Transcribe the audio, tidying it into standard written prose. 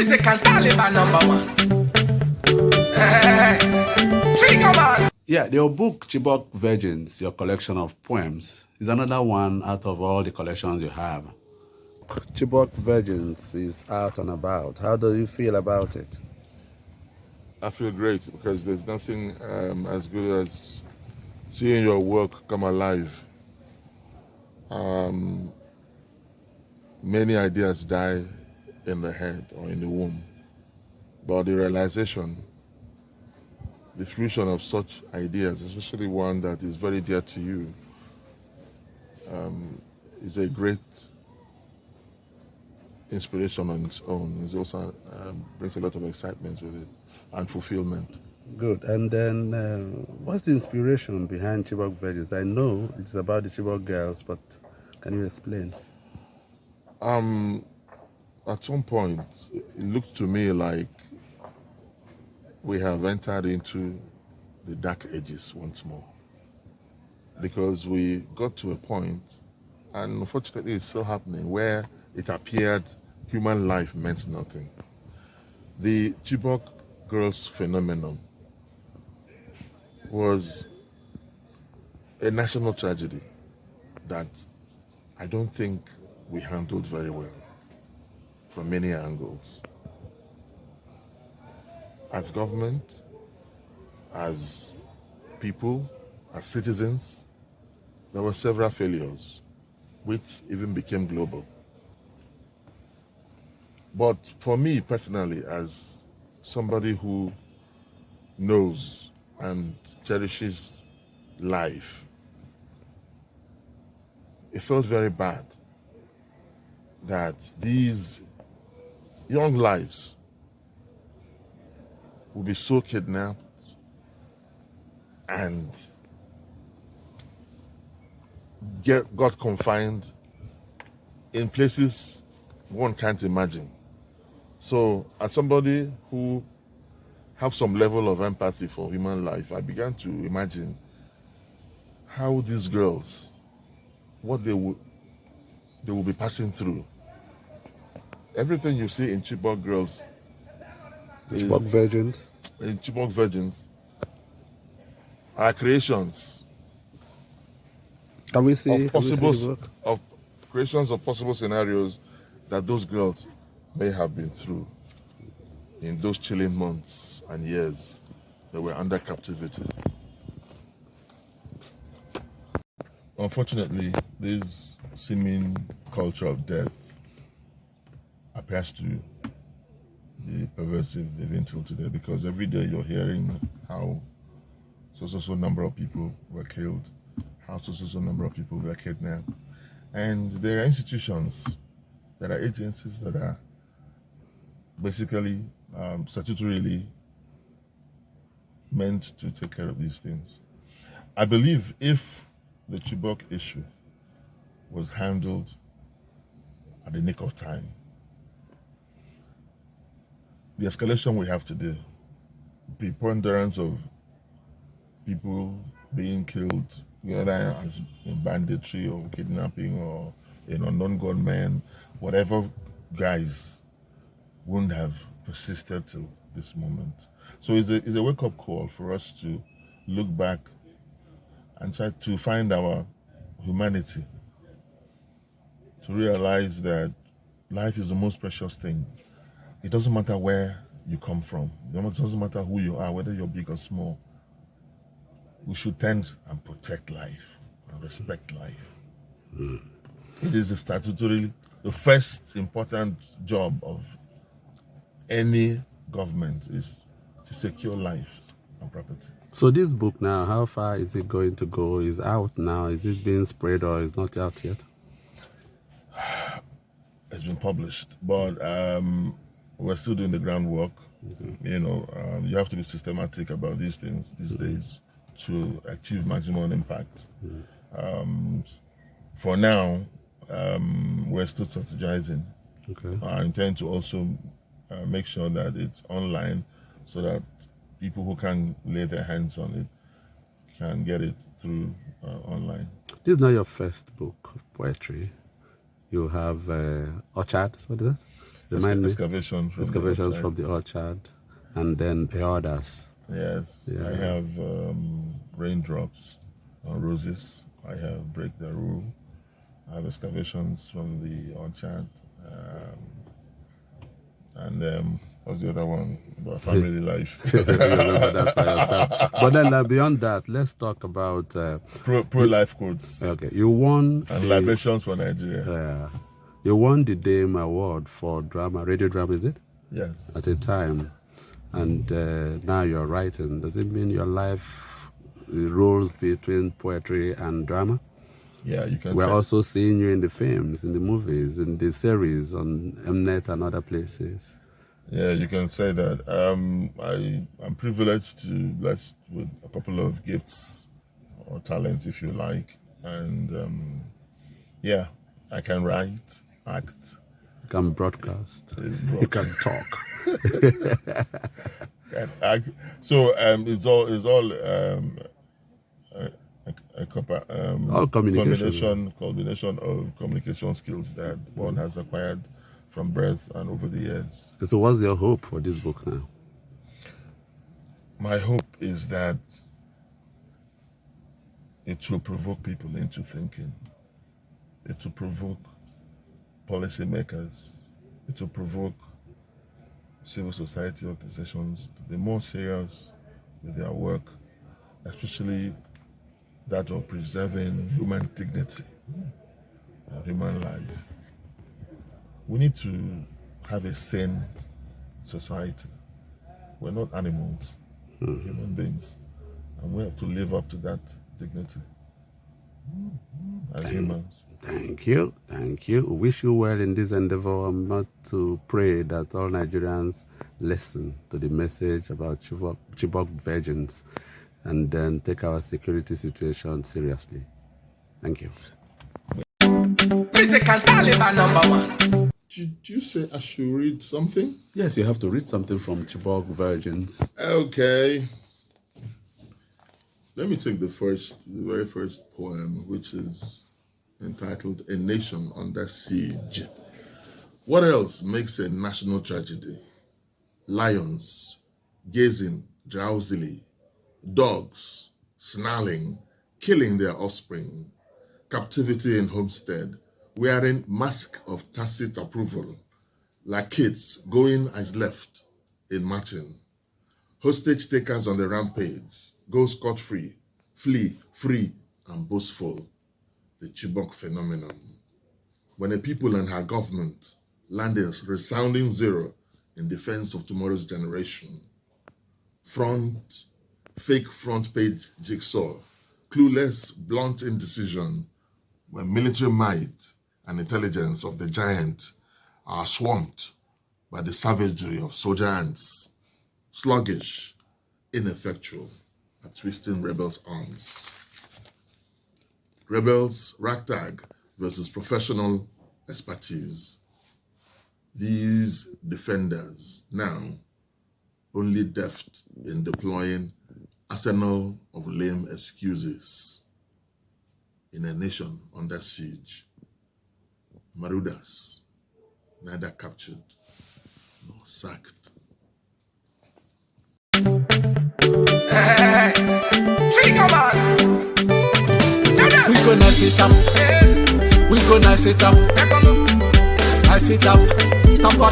me say can Taliban #1. Hey, Trigger man. Yeah, your book, Chibok Virgins, your collection of poems, is another one out of all the collections you have. Chibok Virgins is out and about. How do you feel about it? I feel great because there's nothing as good as seeing your work come alive. Many ideas die in the head or in the womb, but the realization, the fruition of such ideas, especially one that is very dear to you, is a great inspiration on its own. It also brings a lot of excitement with it and fulfillment. Good. And then what's the inspiration behind Chibok Virgins? I know it's about the Chibok girls, but can you explain? At some point, it looked to me like we have entered into the dark ages once more, because we got to a point, and unfortunately it's still happening, where it appeared human life meant nothing. The Chibok girls phenomenon was a national tragedy that I don't think we handled very well from many angles. As government, as people, as citizens, there were several failures, which even became global. But for me personally, as somebody who knows and cherishes life, it felt very bad that these young lives will be so kidnapped and got confined in places one can't imagine. So as somebody who have some level of empathy for human life, I began to imagine how these girls, what they will be passing through. Everything you see in Chibok girls, Chibok Virgins? In Chibok Virgins, are creations. Can we see of creations of possible scenarios that those girls may have been through in those chilling months and years that were under captivity. Unfortunately, this seeming culture of death appears to be pervasive even till today, because every day you're hearing how so number of people were killed, how so number of people were kidnapped. And there are institutions, there are agencies that are basically statutorily meant to take care of these things. I believe if the Chibok issue was handled at the nick of time, the escalation we have today, preponderance of people being killed, whether as in banditry or kidnapping or non-gun men, whatever guys, wouldn't have persisted till this moment. So it's a wake-up call for us to look back and try to find our humanity, to realize that life is the most precious thing. It doesn't matter where you come from. It doesn't matter who you are, whether you're big or small. We should tend and protect life and respect life. It is statutorily the first important job of any government is to secure life and property. So this book now, how far is it going to go? Is out now? Is it being spread or is not out yet? It's been published, but we're still doing the groundwork. You have to be systematic about these things these days to achieve maximum impact. For now, we're still strategizing. Okay. I intend to also make sure that it's online so that people who can lay their hands on it can get it through online. This is not your first book of poetry. You have Orchard, what is that? Remind me. Excavations From the orchard, and then the others. Yes, Yeah. I have Raindrops on Roses. I have Break the Rule. I have excavations from the orchard. And what's the other one? About family life. You remember that by yourself. But then beyond that, let's talk about pro-life quotes. Okay, you won And libations for Nigeria. You won the Dame Award for drama, radio drama, is it? Yes. At a time, and now you're writing. Does it mean your life rolls between poetry and drama? Yeah, you can. We're also seeing you in the films, in the movies, in the series on Mnet and other places. Yeah, you can say that. I'm privileged to be blessed with a couple of gifts or talents, if you like, and yeah, I can write, act. You can broadcast. You can talk. Can act. So it's all all communication. combination of communication skills that one has acquired from birth and over the years. So what's your hope for this book now? My hope is that it will provoke people into thinking. It will provoke policymakers. It will provoke civil society organizations to be more serious with their work, especially that of preserving human dignity and human life. We need to have a sane society. We're not animals, we're human beings, and we have to live up to that dignity as humans. Thank you. Wish you well in this endeavor. I'm not to pray that all Nigerians listen to the message about Chibok Virgins and then take our security situation seriously. Thank you. Musical Taliban #1. Did you say I should read something? Yes, you have to read something from Chibok Virgins. Okay. Let me take the very first poem, which is entitled A Nation Under Siege. What else makes a national tragedy? Lions gazing drowsily, dogs snarling, killing their offspring, captivity in homestead, wearing mask of tacit approval, like kids going as left in marching, hostage takers on the rampage, go scot-free, flee free and boastful. The Chibok phenomenon. When a people and her government land a resounding zero in defense of tomorrow's generation. Fake front page jigsaw, clueless, blunt indecision, when military might and intelligence of the giant are swamped by the savagery of soldier ants, sluggish, ineffectual at twisting rebels' arms. Rebels, ragtag versus professional expertise. These defenders now only deft in deploying arsenal of lame excuses in a nation under siege. Marauders, neither captured nor sacked. Hey, trigger man. We gonna sit up. We gonna sit up. I sit up. Top of